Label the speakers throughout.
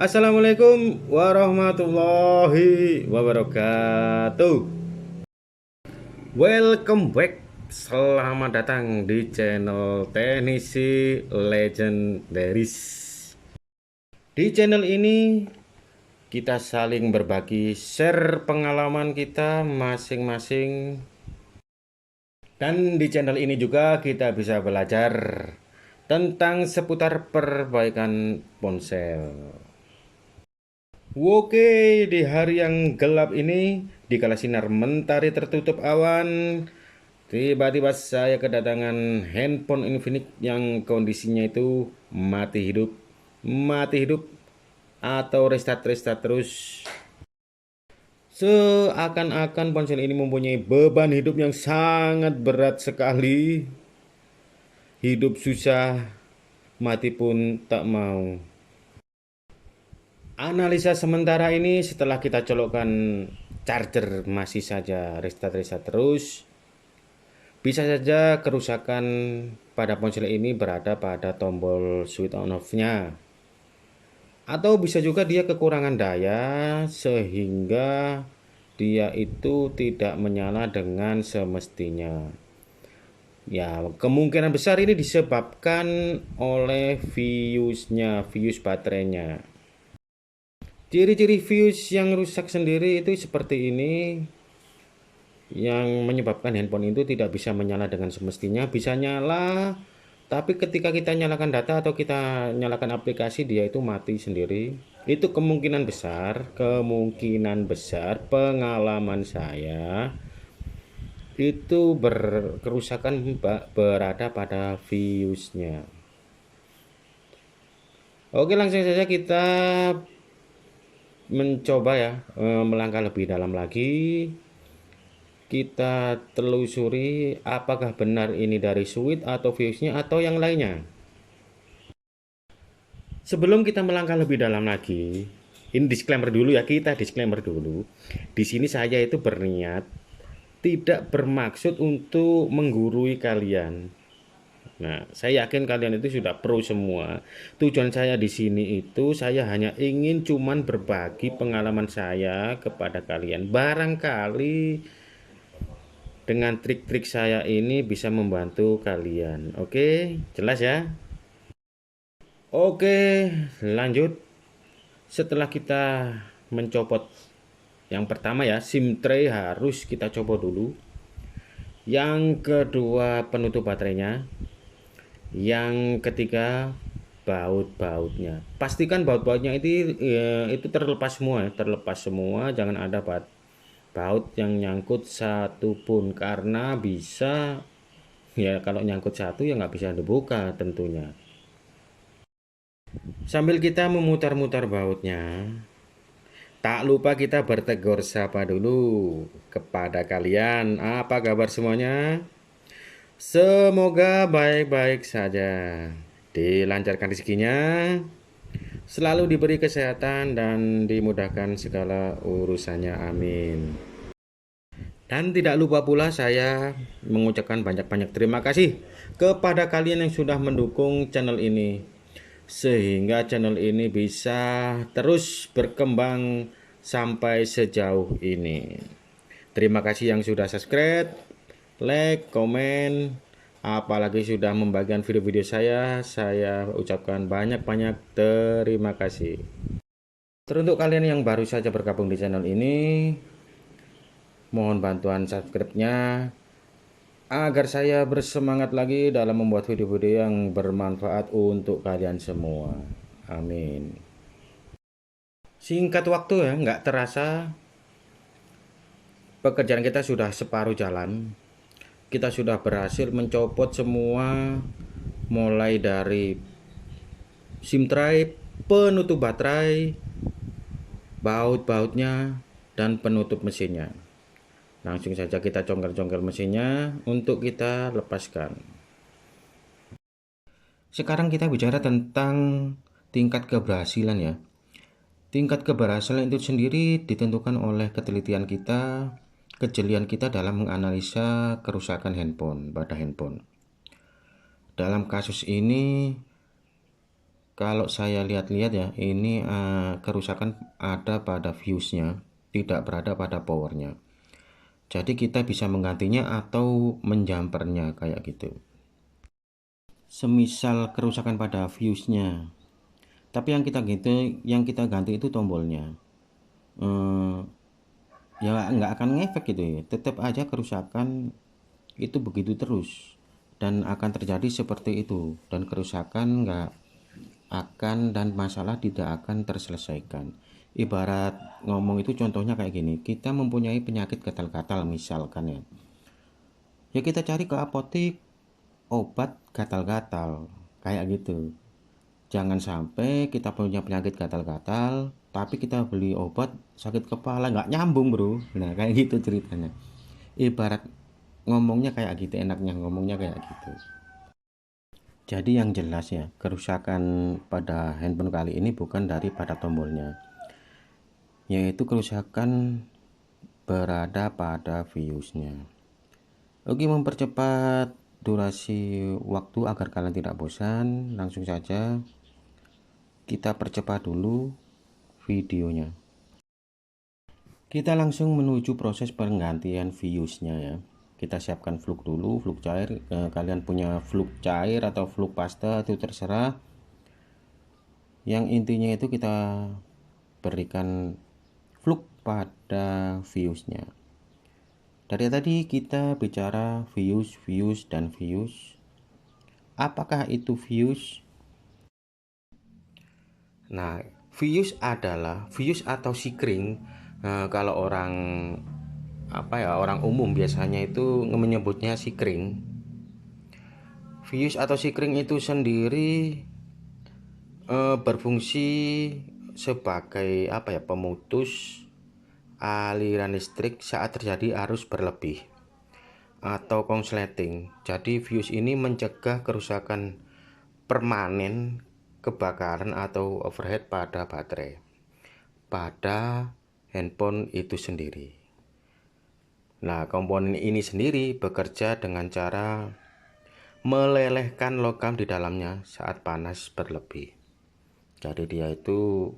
Speaker 1: Assalamualaikum warahmatullahi wabarakatuh. Welcome back. Selamat datang di channel Teknisi Legendaris. Di channel ini kita saling berbagi share pengalaman kita masing-masing. Dan di channel ini juga kita bisa belajar tentang seputar perbaikan ponsel. Oke, di hari yang gelap ini, di kala sinar mentari tertutup awan, tiba-tiba saya kedatangan handphone Infinix yang kondisinya itu mati hidup, atau restart terus. Seakan-akan ponsel ini mempunyai beban hidup yang sangat berat sekali. Hidup susah, mati pun tak mau. Analisa sementara ini setelah kita colokkan charger masih saja restart terus. Bisa saja kerusakan pada ponsel ini berada pada tombol switch on off-nya. Atau bisa juga dia kekurangan daya sehingga dia itu tidak menyala dengan semestinya. Ya, kemungkinan besar ini disebabkan oleh fuse baterainya. Ciri-ciri fuse yang rusak sendiri itu seperti ini, yang menyebabkan handphone itu tidak bisa menyala dengan semestinya. Bisa nyala, tapi ketika kita nyalakan data atau kita nyalakan aplikasi, dia itu mati sendiri. Itu kemungkinan besar pengalaman saya itu berkerusakan berada pada fuse-nya. Oke, langsung saja kita mencoba ya, melangkah lebih dalam lagi. Kita telusuri apakah benar ini dari switch atau fuse-nya atau yang lainnya. Sebelum kita melangkah lebih dalam lagi, ini disclaimer dulu ya, kita disclaimer dulu. Di sini saya itu berniat tidak bermaksud untuk menggurui kalian. Nah, saya yakin kalian itu sudah pro semua. Tujuan saya di sini itu saya hanya ingin cuman berbagi pengalaman saya kepada kalian. Barangkali dengan trik-trik saya ini bisa membantu kalian. Oke, jelas ya? Oke, lanjut. Setelah kita mencopot yang pertama ya, SIM tray harus kita copot dulu. Yang kedua, penutup baterainya. Yang ketiga, baut-bautnya. Pastikan baut-bautnya itu terlepas semua ya, terlepas semua, jangan ada baut yang nyangkut satu pun, karena bisa ya, kalau nyangkut satu ya nggak bisa dibuka tentunya. Sambil kita memutar-mutar bautnya, tak lupa kita bertegur sapa dulu kepada kalian. Apa kabar semuanya? Semoga baik-baik saja, dilancarkan rezekinya, selalu diberi kesehatan dan dimudahkan segala urusannya, amin. Dan tidak lupa pula saya mengucapkan banyak-banyak terima kasih kepada kalian yang sudah mendukung channel ini, sehingga channel ini bisa terus berkembang sampai sejauh ini. Terima kasih yang sudah subscribe, like, komen, apalagi sudah membagikan video-video saya ucapkan banyak-banyak terima kasih. Teruntuk kalian yang baru saja bergabung di channel ini, mohon bantuan subscribe-nya agar saya bersemangat lagi dalam membuat video-video yang bermanfaat untuk kalian semua. Amin. Singkat waktu ya, nggak terasa pekerjaan kita sudah separuh jalan. Kita sudah berhasil mencopot semua, mulai dari SIM tray, penutup baterai, baut-bautnya, dan penutup mesinnya. Langsung saja kita congkel-congkel mesinnya untuk kita lepaskan. Sekarang kita bicara tentang tingkat keberhasilan ya. Tingkat keberhasilan itu sendiri ditentukan oleh ketelitian kita, kejelian kita dalam menganalisa kerusakan handphone pada handphone. Dalam kasus ini, kalau saya lihat-lihat ya, ini kerusakan ada pada fuse-nya, tidak berada pada powernya. Jadi kita bisa menggantinya atau menjampernya kayak gitu. Semisal kerusakan pada fuse-nya, tapi yang kita ganti itu tombolnya. Eh, ya nggak akan ngefek gitu ya, tetap aja kerusakan itu begitu terus dan akan terjadi seperti itu, dan kerusakan nggak akan dan masalah tidak akan terselesaikan. Ibarat ngomong itu contohnya kayak gini, kita mempunyai penyakit gatal-gatal misalkan ya, ya kita cari ke apotek obat gatal-gatal kayak gitu. Jangan sampai kita punya penyakit gatal-gatal tapi kita beli obat sakit kepala, nggak nyambung bro. Nah kayak gitu ceritanya. Ibarat ngomongnya kayak gitu, enaknya ngomongnya kayak gitu. Jadi yang jelas ya, kerusakan pada handphone kali ini bukan daripada tombolnya, yaitu kerusakan berada pada fuse-nya. Oke, mempercepat durasi waktu agar kalian tidak bosan, langsung saja kita percepat dulu videonya. Kita langsung menuju proses penggantian fuse-nya ya. Kita siapkan fluk dulu, fluk cair. Kalian punya fluk cair atau fluk pasta itu terserah. Yang intinya itu kita berikan fluk pada fuse-nya. Dari tadi kita bicara fuse dan fuse. Apakah itu fuse? Nah, fuse atau sikring. Kalau orang umum biasanya itu menyebutnya sikring. Fuse atau sikring itu sendiri berfungsi sebagai pemutus aliran listrik saat terjadi arus berlebih atau konsleting. Jadi fuse ini mencegah kerusakan permanen, kebakaran atau overheat pada baterai pada handphone itu sendiri. Nah, komponen ini sendiri bekerja dengan cara melelehkan logam di dalamnya saat panas berlebih. Jadi dia itu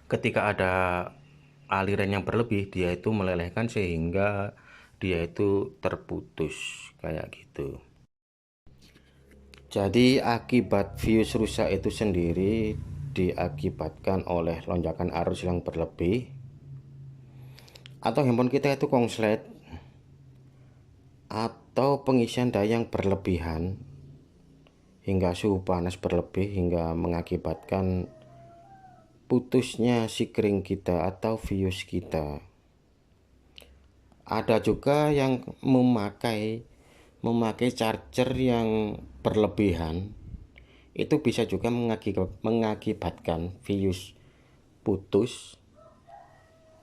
Speaker 1: ketika ada aliran yang berlebih, dia itu melelehkan sehingga dia itu terputus kayak gitu. Jadi akibat fuse rusak itu sendiri diakibatkan oleh lonjakan arus yang berlebih, atau handphone kita itu konslet, atau pengisian daya yang berlebihan hingga suhu panas berlebih hingga mengakibatkan putusnya sikring kita atau fuse kita. Ada juga yang memakai charger yang berlebihan, itu bisa juga mengakibatkan fuse putus,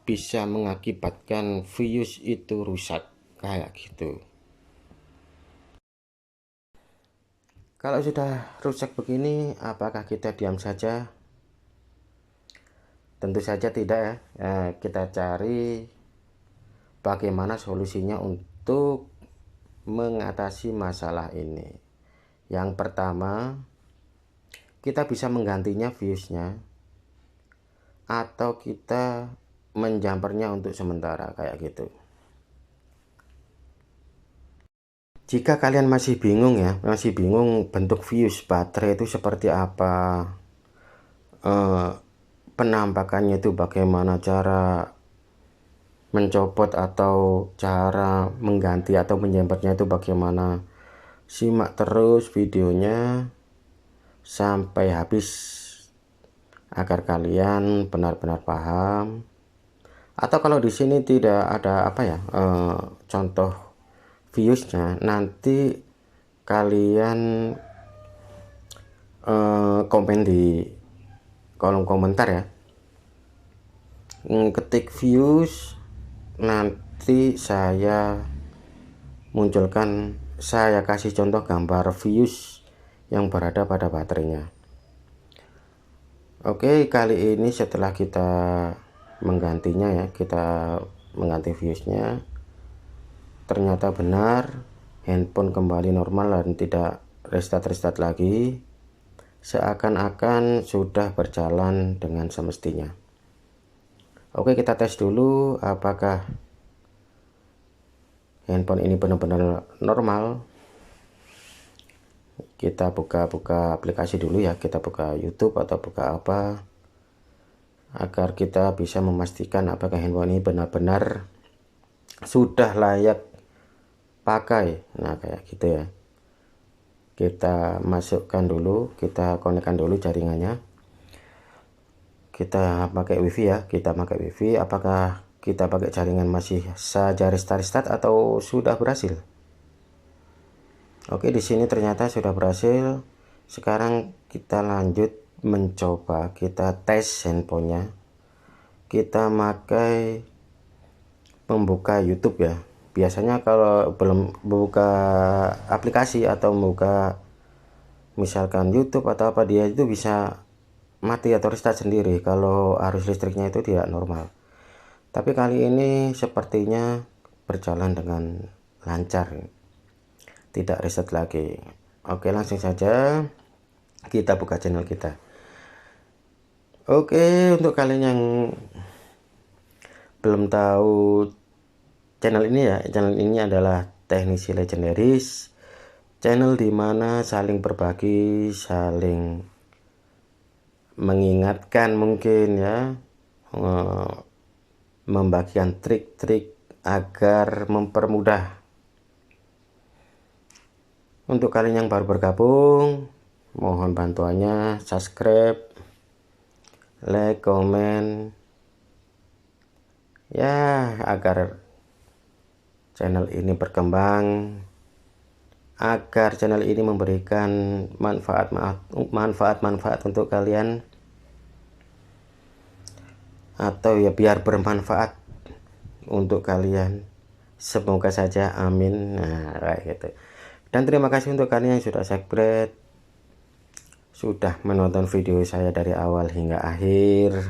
Speaker 1: bisa mengakibatkan fuse itu rusak kayak gitu. Kalau sudah rusak begini, apakah kita diam saja? Tentu saja tidak ya. Kita cari bagaimana solusinya untuk mengatasi masalah ini. Yang pertama, kita bisa menggantinya fuse-nya, atau kita menjampernya untuk sementara kayak gitu. Jika kalian masih bingung ya, bentuk fuse baterai itu seperti apa, penampakannya itu bagaimana, cara mencopot atau cara mengganti atau menjampernya itu bagaimana, simak terus videonya sampai habis agar kalian benar-benar paham. Atau kalau di sini tidak ada contoh fuse-nya, nanti kalian komen di kolom komentar ya, ketik fuse, nanti saya kasih contoh gambar fuse yang berada pada baterainya. Oke, kali ini setelah kita menggantinya ya, kita mengganti fuse-nya, ternyata benar handphone kembali normal dan tidak restart lagi. seakan-akan sudah berjalan dengan semestinya. Oke, kita tes dulu apakah handphone ini benar-benar normal. Kita buka-buka aplikasi dulu ya, kita buka YouTube atau buka apa, agar kita bisa memastikan apakah handphone ini benar-benar sudah layak pakai. Nah, kayak gitu ya. Kita masukkan dulu, kita konekkan dulu jaringannya. Kita pakai wifi ya, kita pakai wifi. Apakah kita pakai jaringan masih saja restart atau sudah berhasil? Oke, di sini ternyata sudah berhasil. Sekarang kita lanjut mencoba, kita tes handphonenya. Kita pakai membuka YouTube ya. Biasanya kalau belum buka aplikasi atau membuka misalkan YouTube atau apa, dia itu bisa mati atau restart sendiri kalau arus listriknya itu tidak normal. Tapi kali ini sepertinya berjalan dengan lancar, tidak reset lagi. Oke, langsung saja kita buka channel kita. Oke, untuk kalian yang belum tahu channel ini ya, channel ini adalah Teknisi Legendaris, channel dimana saling berbagi, saling mengingatkan mungkin ya, membagikan trik-trik agar mempermudah. Untuk kalian yang baru bergabung, mohon bantuannya subscribe, like, komen ya, agar channel ini berkembang, agar channel ini memberikan manfaat untuk kalian, atau ya biar bermanfaat untuk kalian, semoga saja, amin. Nah, kayak gitu. Dan terima kasih untuk kalian yang sudah subscribe, sudah menonton video saya dari awal hingga akhir.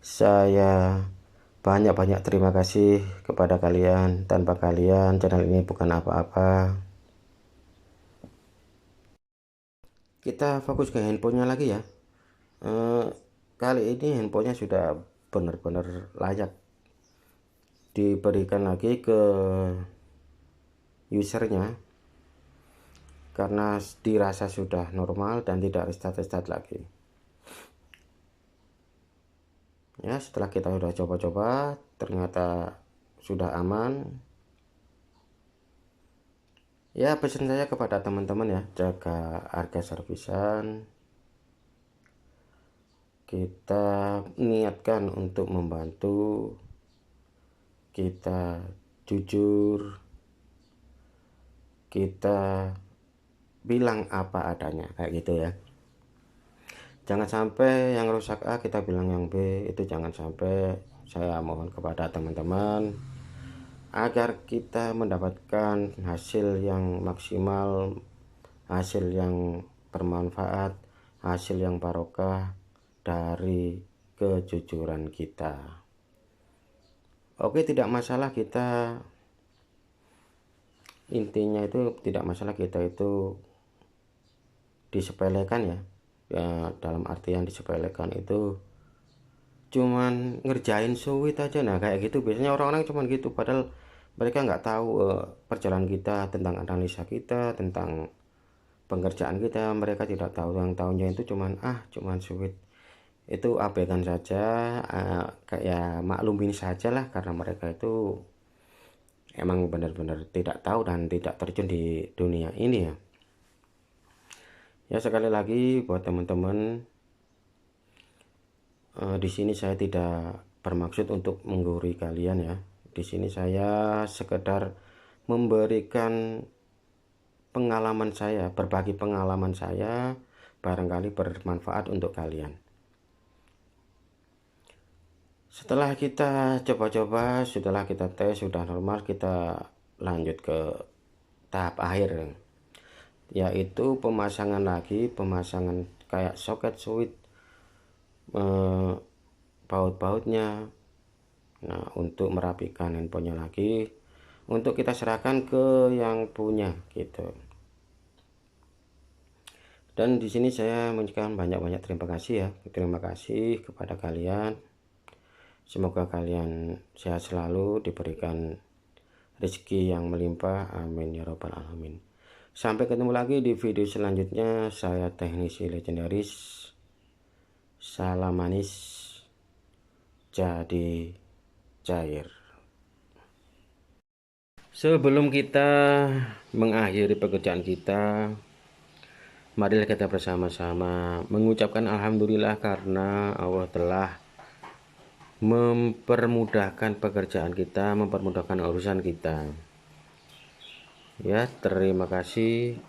Speaker 1: Saya banyak-banyak terima kasih kepada kalian. Tanpa kalian channel ini bukan apa-apa. Kita fokus ke handphonenya lagi ya. Kali ini handphonenya sudah benar-benar layak diberikan lagi ke usernya, karena dirasa sudah normal dan tidak restart lagi ya. Setelah kita sudah coba-coba, ternyata sudah aman ya. Pesan saya kepada teman-teman ya, jaga harga servisan. Kita niatkan untuk membantu, kita jujur, kita bilang apa adanya, kayak gitu ya. Jangan sampai yang rusak A kita bilang yang B, itu jangan sampai. Saya mohon kepada teman-teman agar kita mendapatkan hasil yang maksimal, hasil yang bermanfaat, hasil yang barokah dari kejujuran kita. Oke, tidak masalah kita, intinya itu tidak masalah kita itu disepelekan ya. Dalam artian disepelekan itu cuman ngerjain suit aja. Nah, kayak gitu biasanya orang-orang cuman gitu, padahal mereka nggak tahu perjalanan kita, tentang analisa kita, tentang pengerjaan kita. Mereka tidak tahu, yang tahunya itu cuman suit. Itu abaikan saja, kayak maklumin saja lah, karena mereka itu emang benar-benar tidak tahu dan tidak terjun di dunia ini ya. Ya, sekali lagi buat teman-teman, di sini saya tidak bermaksud untuk menggurui kalian ya. Di sini saya sekedar memberikan pengalaman saya, berbagi pengalaman saya, barangkali bermanfaat untuk kalian. Setelah kita coba-coba, setelah kita tes sudah normal, kita lanjut ke tahap akhir, yaitu pemasangan lagi, pemasangan kayak soket switch, baut-bautnya. Nah, untuk merapikan handphonenya lagi, untuk kita serahkan ke yang punya gitu. Dan di sini saya mengucapkan banyak-banyak terima kasih ya. Terima kasih kepada kalian. Semoga kalian sehat selalu, diberikan rezeki yang melimpah. Amin ya robbal alamin. Sampai ketemu lagi di video selanjutnya. Saya teknisi legendaris. Salam manis jadi cair. Sebelum kita mengakhiri pekerjaan kita, marilah kita bersama-sama mengucapkan alhamdulillah karena Allah telah mempermudahkan pekerjaan kita, mempermudahkan urusan kita. Ya, terima kasih.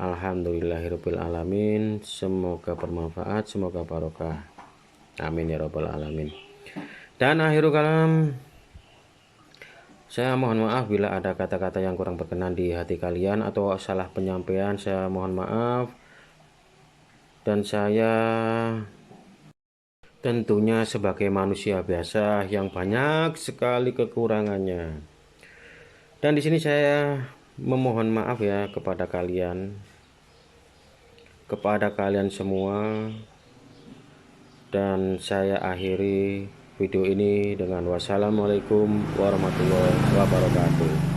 Speaker 1: Alhamdulillahirabbil alamin. Semoga bermanfaat, semoga barokah. Amin ya rabbal alamin. Dan akhirul kalam, saya mohon maaf bila ada kata-kata yang kurang berkenan di hati kalian atau salah penyampaian. Saya mohon maaf. Dan saya tentunya sebagai manusia biasa yang banyak sekali kekurangannya. Dan di sini saya memohon maaf ya kepada kalian semua. Dan saya akhiri video ini dengan wassalamualaikum warahmatullahi wabarakatuh.